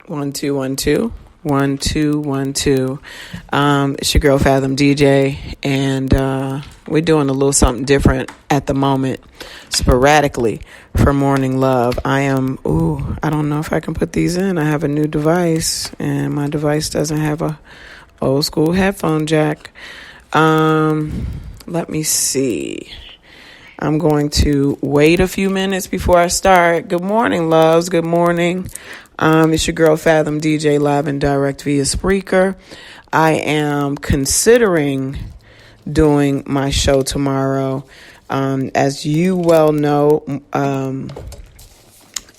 1 2 1 2 1 2 1 2. It's your girl Fathom DJ, and we're doing a little something different at the moment, sporadically for Morning Love. I don't know if I can put these in. I have a new device, and my device doesn't have a old school headphone jack. Let me see. I'm going to wait a few minutes before I start. Good morning, loves. Good morning. It's your girl Fathom DJ, live and direct via Spreaker. I am considering doing my show tomorrow. As you well know,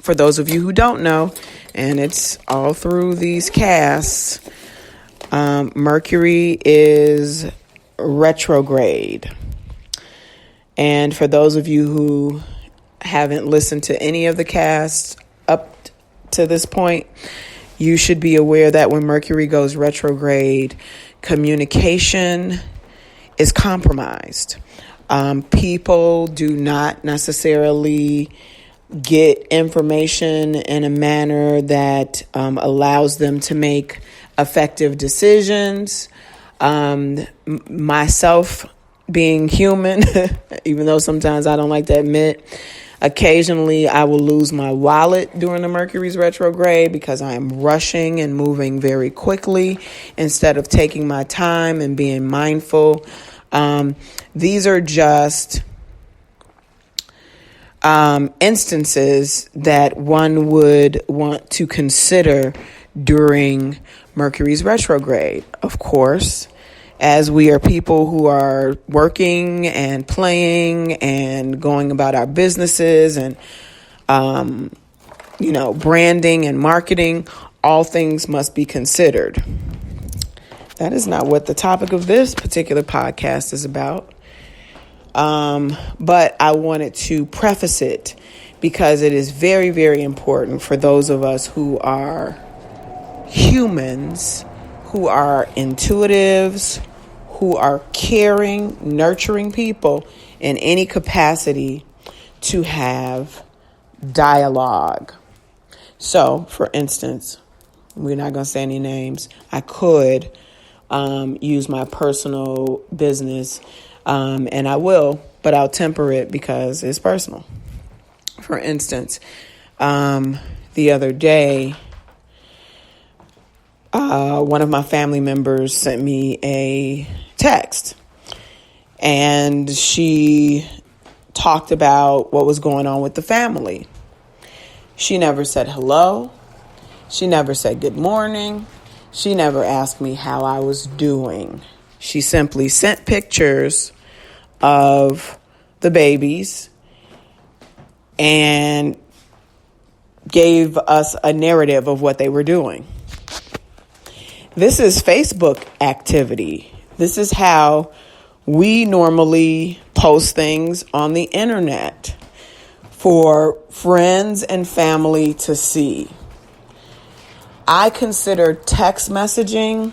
for those of you who don't know, and it's all through these casts, Mercury is retrograde. And for those of you who haven't listened to any of the casts up to this point, you should be aware that when Mercury goes retrograde, communication is compromised. People do not necessarily get information in a manner that allows them to make effective decisions. Myself being human, even though sometimes I don't like to admit, occasionally I will lose my wallet during the Mercury's retrograde because I am rushing and moving very quickly instead of taking my time and being mindful. These are just instances that one would want to consider during Mercury's retrograde. Of course, as we are people who are working and playing and going about our businesses and, branding and marketing, all things must be considered. That is not what the topic of this particular podcast is about. But I wanted to preface it because it is very, very important for those of us who are humans, who are intuitives, who are caring, nurturing people in any capacity, to have dialogue. So, for instance, we're not going to say any names. I could use my personal business, and I will, but I'll temper it because it's personal. For instance, the other day, one of my family members sent me a text, and she talked about what was going on with the family. She never said hello. She never said good morning. She never asked me how I was doing. She simply sent pictures of the babies and gave us a narrative of what they were doing. This is Facebook activity. This is how we normally post things on the internet for friends and family to see. I consider text messaging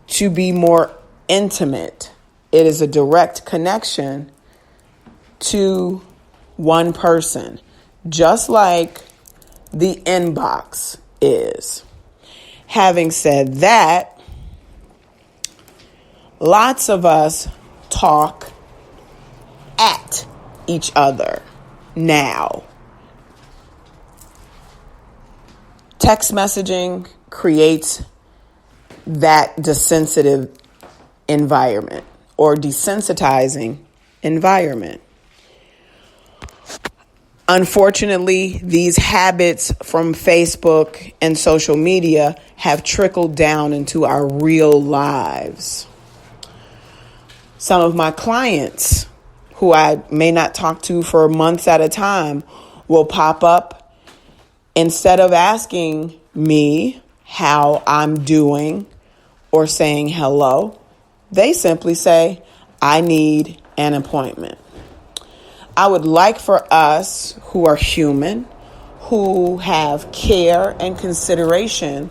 to be more intimate. It is a direct connection to one person, just like the inbox is. Having said that, lots of us talk at each other now. Text messaging creates that desensitive environment or desensitizing environment. Unfortunately, these habits from Facebook and social media have trickled down into our real lives. Some of my clients, who I may not talk to for months at a time, will pop up. Instead of asking me how I'm doing or saying hello, they simply say, I need an appointment. I would like for us who are human, who have care and consideration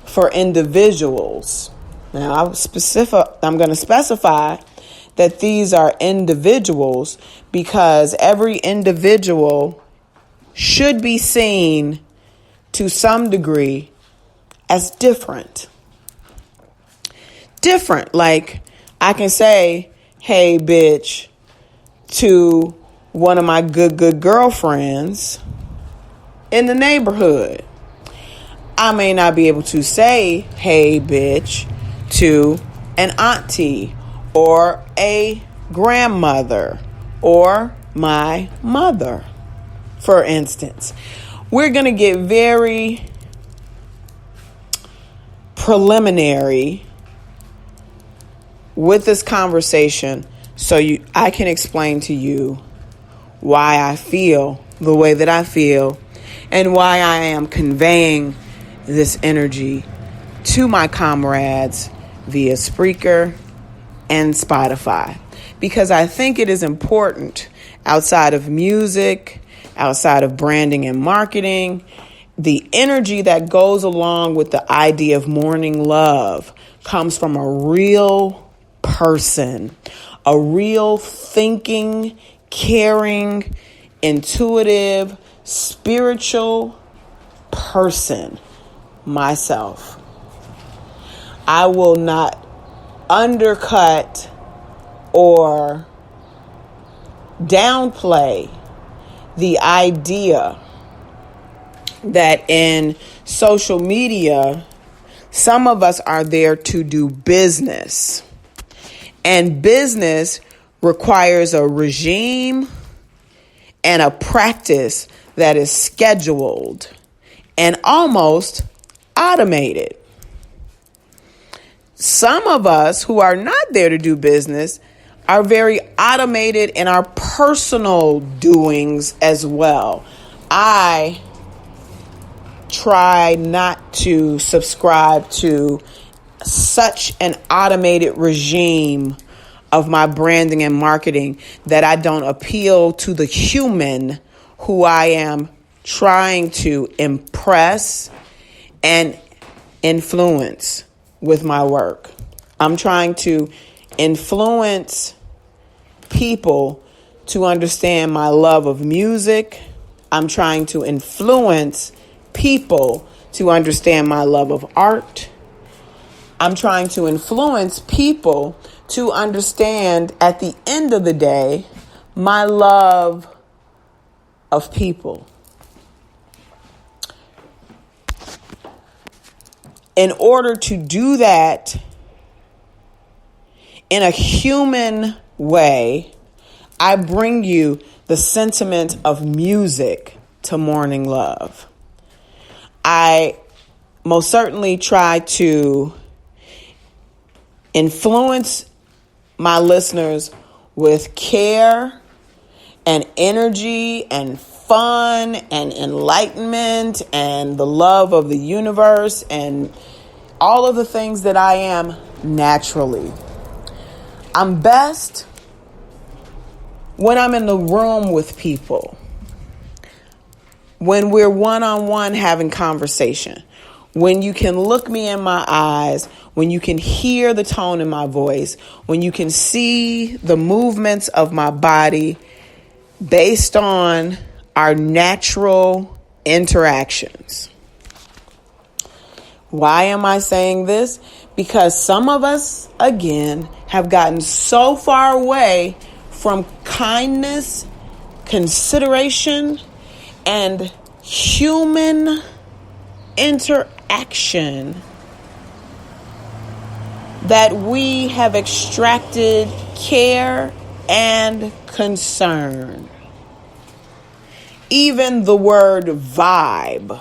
for individuals. Now, I'm going to specify that these are individuals because every individual should be seen to some degree as different. Different. Like I can say, hey, bitch, to one of my good girlfriends in the neighborhood. I may not be able to say, hey, bitch, to an auntie or a grandmother or my mother, for instance. We're going to get very preliminary with this conversation so I can explain to you why I feel the way that I feel and why I am conveying this energy to my comrades via Spreaker and Spotify. Because I think it is important, outside of music, outside of branding and marketing, the energy that goes along with the idea of morning love comes from a real person, a real thinking, caring, intuitive, spiritual person, myself. I will not undercut or downplay the idea that in social media, some of us are there to do business. And business requires a regime and a practice that is scheduled and almost automated. Some of us who are not there to do business are very automated in our personal doings as well. I try not to subscribe to such an automated regime of my branding and marketing that I don't appeal to the human who I am trying to impress and influence with my work. I'm trying to influence people to understand my love of music. I'm trying to influence people to understand my love of art. I'm trying to influence people to understand, at the end of the day, my love of people. In order to do that in a human way, I bring you the sentiment of music to morning love. I most certainly try to influence my listeners with care and energy and fun and enlightenment and the love of the universe and all of the things that I am naturally. I'm best when I'm in the room with people, when we're one-on-one having conversation, when you can look me in my eyes, when you can hear the tone in my voice, when you can see the movements of my body based on our natural interactions. Why am I saying this? Because some of us, again, have gotten so far away from kindness, consideration, and human interaction that we have extracted care and concern. Even the word vibe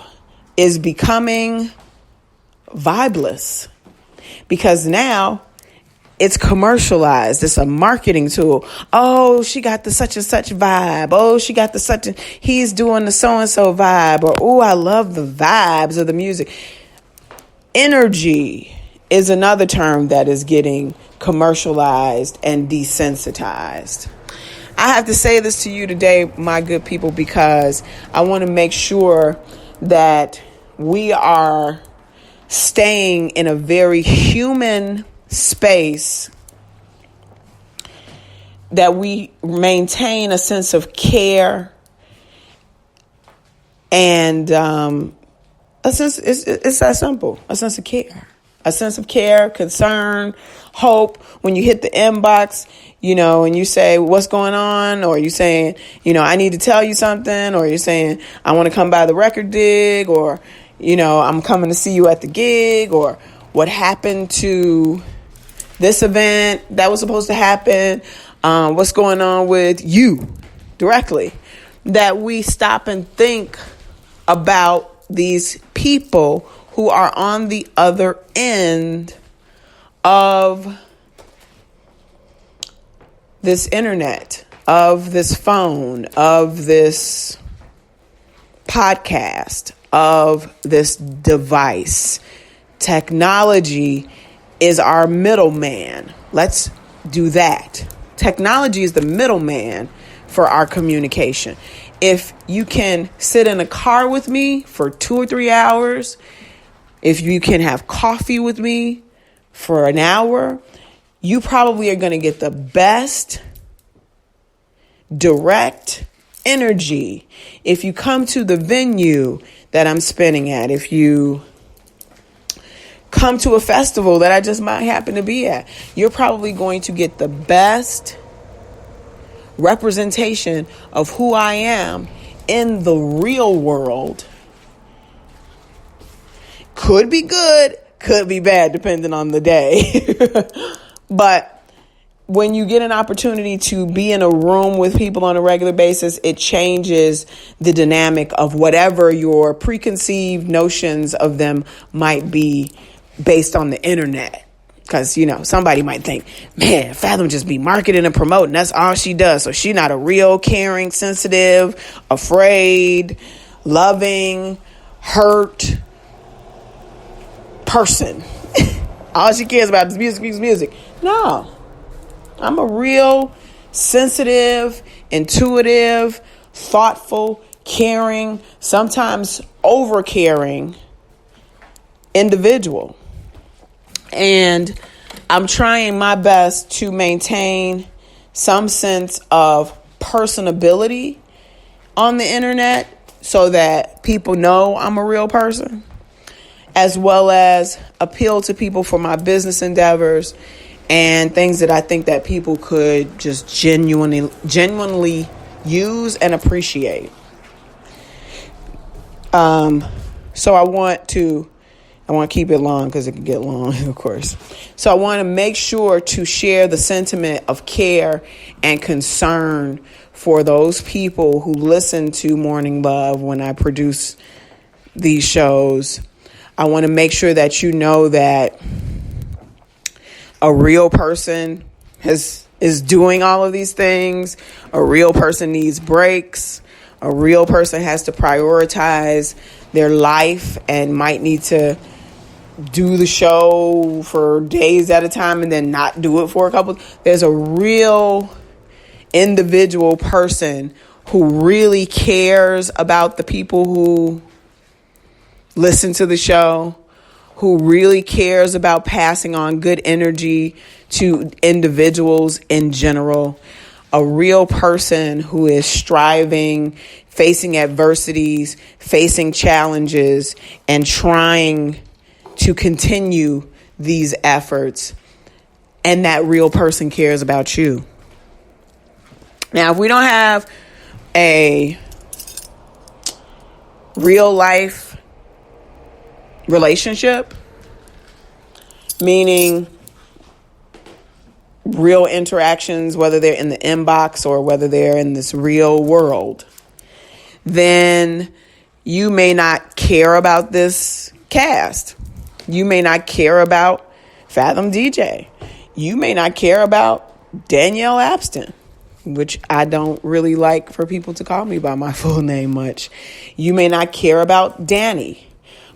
is becoming vibeless because now it's commercialized. It's a marketing tool. Oh, she got the such and such vibe. Oh, she got the such and he's doing the so and so vibe. Or, oh, I love the vibes of the music. Energy is another term that is getting commercialized and desensitized. I have to say this to you today, my good people, because I want to make sure that we are staying in a very human space, that we maintain a sense of care and a sense, it's that simple. A sense of care. A sense of care, concern, hope. When you hit the inbox, and you say, what's going on? Or you saying, I need to tell you something. Or you're saying, I want to come by the record dig. Or, I'm coming to see you at the gig. Or what happened to this event that was supposed to happen. What's going on with you directly. That we stop and think about these people who are on the other end of this internet, of this phone, of this podcast, of this device. Technology is our middleman. Let's do that. Technology is the middleman for our communication. If you can sit in a car with me for 2 or 3 hours, if you can have coffee with me for an hour, you probably are going to get the best direct energy. If you come to the venue that I'm spinning at, if you come to a festival that I just might happen to be at, you're probably going to get the best representation of who I am in the real world. Could be good, could be bad, depending on the day. But when you get an opportunity to be in a room with people on a regular basis, it changes the dynamic of whatever your preconceived notions of them might be based on the internet. Because, somebody might think, man, Fathom just be marketing and promoting. That's all she does. So she not a real caring, sensitive, afraid, loving, hurt person. All she cares about is music. No. I'm a real, sensitive, intuitive, thoughtful, caring, sometimes over-caring individual. And I'm trying my best to maintain some sense of personability on the internet so that people know I'm a real person, as well as appeal to people for my business endeavors and things that I think that people could just genuinely use and appreciate. So I want to keep it long because it can get long, of course. So I want to make sure to share the sentiment of care and concern for those people who listen to Morning Love when I produce these shows. I want to make sure that you know that a real person is doing all of these things. A real person needs breaks. A real person has to prioritize their life and might need to do the show for days at a time and then not do it for a couple. There's a real individual person who really cares about the people who listen to the show, who really cares about passing on good energy to individuals in general. A real person who is striving, facing adversities, facing challenges, and trying to continue these efforts, and that real person cares about you. Now, if we don't have a real life relationship, meaning real interactions, whether they're in the inbox or whether they're in this real world, then you may not care about this cast. You may not care about Fathom DJ. You may not care about Danielle Abston, which I don't really like for people to call me by my full name much. You may not care about Danny.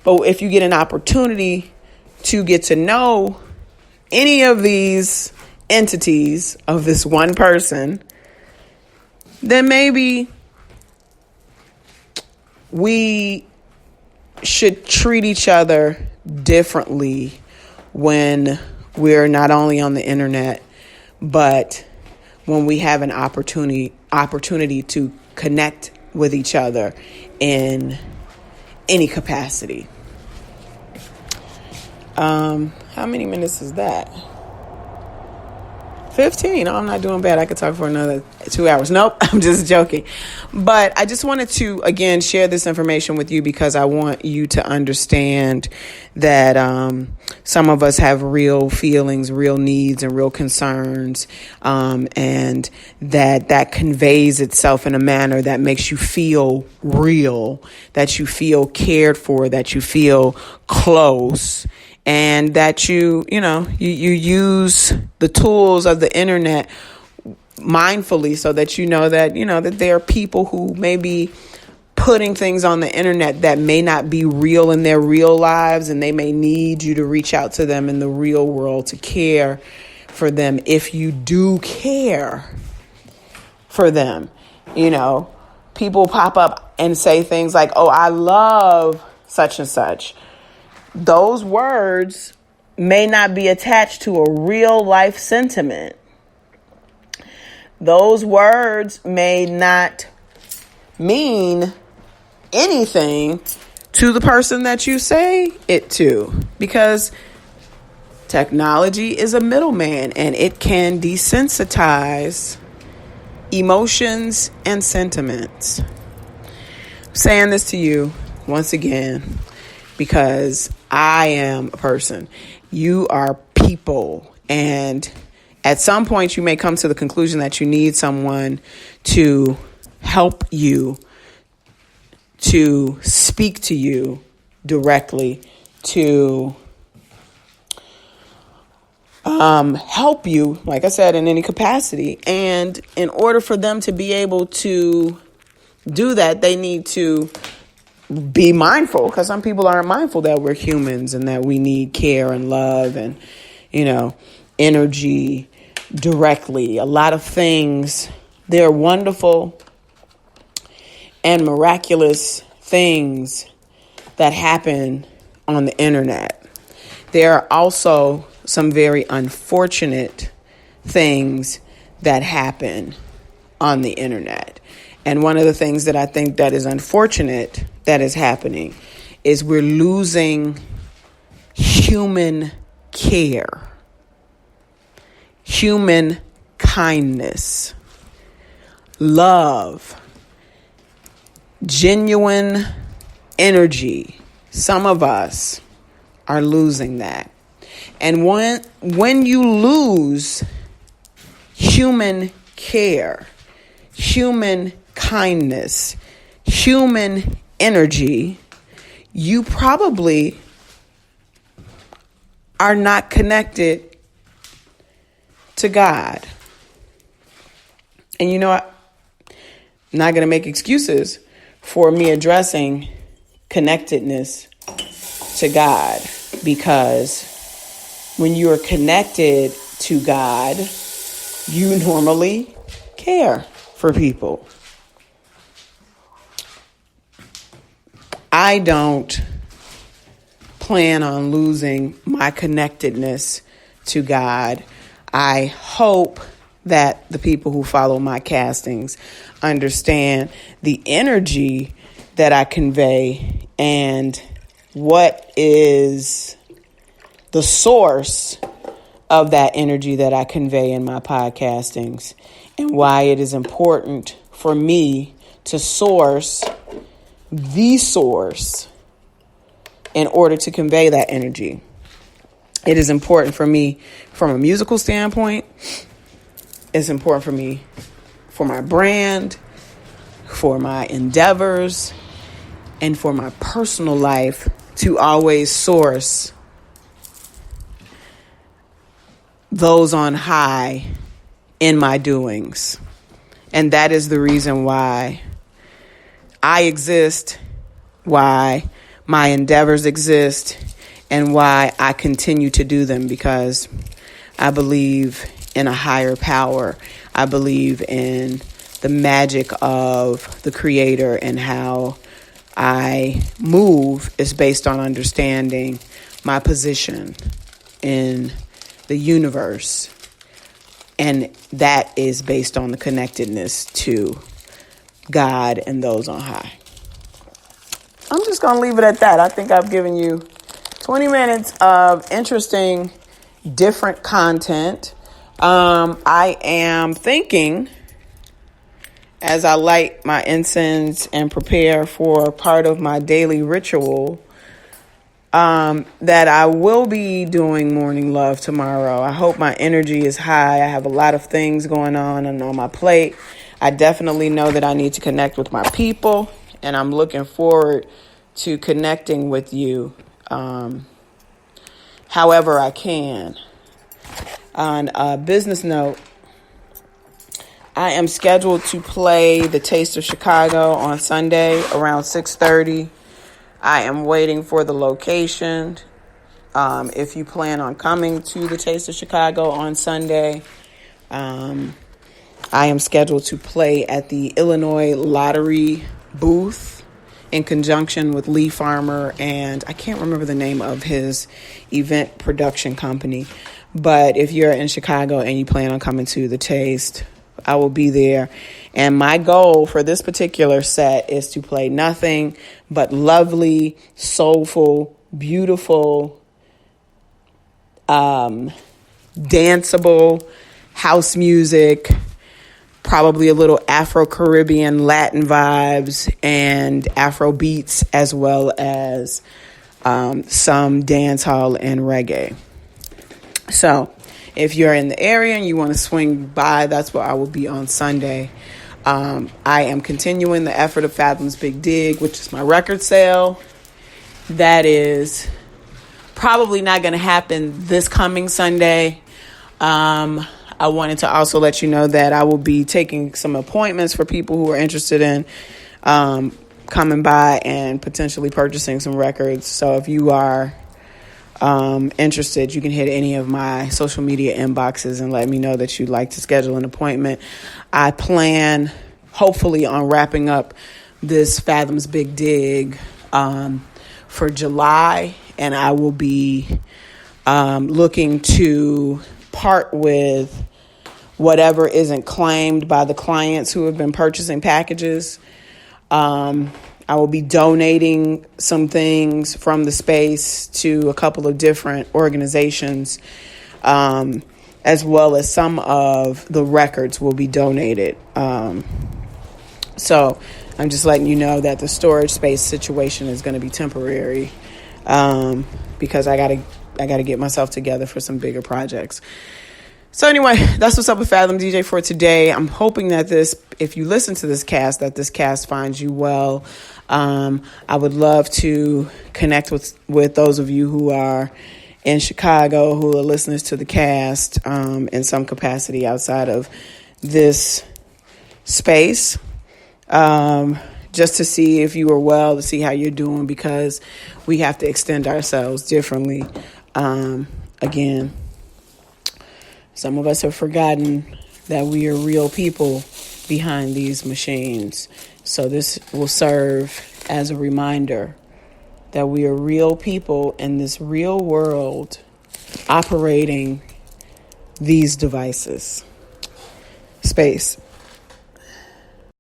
But if you get an opportunity to get to know any of these entities of this one person, then maybe we should treat each other differently when we're not only on the internet, but when we have an opportunity to connect with each other in any capacity. How many minutes is that? 15. Oh, I'm not doing bad. I could talk for another 2 hours. Nope, I'm just joking. But I just wanted to, again, share this information with you because I want you to understand that some of us have real feelings, real needs, and real concerns, and that conveys itself in a manner that makes you feel real, that you feel cared for, that you feel close. And that you use the tools of the internet mindfully so that that there are people who may be putting things on the internet that may not be real in their real lives, and they may need you to reach out to them in the real world to care for them if you do care for them. People pop up and say things like, "Oh, I love such and such." Those words may not be attached to a real life sentiment. Those words may not mean anything to the person that you say it to, because technology is a middleman and it can desensitize emotions and sentiments. I'm saying this to you once again because I am a person. You are people. And at some point, you may come to the conclusion that you need someone to help you, to speak to you directly, to help you, like I said, in any capacity. And in order for them to be able to do that, they need to be mindful, because some people aren't mindful that we're humans and that we need care and love and, energy directly. A lot of things, they're wonderful and miraculous things that happen on the internet. There are also some very unfortunate things that happen on the internet. And one of the things that I think that is unfortunate that is happening is we're losing human care, human kindness, love, genuine energy. Some of us are losing that. And when you lose human care, human kindness, human energy, you probably are not connected to God. And I'm not going to make excuses for me addressing connectedness to God, because when you are connected to God, you normally care for people. I don't plan on losing my connectedness to God. I hope that the people who follow my castings understand the energy that I convey and what is the source of that energy that I convey in my podcastings, and why it is important for me to source the source in order to convey that energy. It is important for me from a musical standpoint. It's important for me for my brand, for my endeavors, and for my personal life to always source those on high in my doings. And that is the reason why I exist, why my endeavors exist, and why I continue to do them, because I believe in a higher power. I believe in the magic of the Creator, and how I move is based on understanding my position in the universe. And that is based on the connectedness to God and those on high. I'm just going to leave it at that. I think I've given you 20 minutes of interesting, different content. I am thinking, as I light my incense and prepare for part of my daily ritual, that I will be doing morning love tomorrow. I hope my energy is high. I have a lot of things going on and on my plate. I definitely know that I need to connect with my people, and I'm looking forward to connecting with you however I can. On a business note, I am scheduled to play the Taste of Chicago on Sunday around 6:30. I am waiting for the location. If you plan on coming to the Taste of Chicago on Sunday, I am scheduled to play at the Illinois Lottery booth in conjunction with Lee Farmer, and I can't remember the name of his event production company. But if you're in Chicago and you plan on coming to the Taste, I will be there. And my goal for this particular set is to play nothing but lovely, soulful, beautiful, danceable house music, probably a little Afro-Caribbean Latin vibes and Afro beats, as well as some dancehall and reggae. So if you're in the area and you want to swing by, that's where I will be on Sunday. I am continuing the effort of Fathom's Big Dig, which is my record sale. That is probably not going to happen this coming Sunday. I wanted to also let you know that I will be taking some appointments for people who are interested in coming by and potentially purchasing some records. So if you are interested, you can hit any of my social media inboxes and let me know that you'd like to schedule an appointment. I plan, hopefully, on wrapping up this Fathom's Big Dig for July, and I will be looking to part with whatever isn't claimed by the clients who have been purchasing packages. I will be donating some things from the space to a couple of different organizations, as well as some of the records will be donated. So I'm just letting you know that the storage space situation is going to be temporary, because I gotta get myself together for some bigger projects. So anyway, that's what's up with Fathom DJ for today. I'm hoping that if you listen to this cast, that this cast finds you well. I would love to connect with those of you who are in Chicago, who are listeners to the cast in some capacity outside of this space, just to see if you are well, to see how you're doing, because we have to extend ourselves differently. Again, some of us have forgotten that we are real people behind these machines. So this will serve as a reminder that we are real people in this real world operating these devices. Space.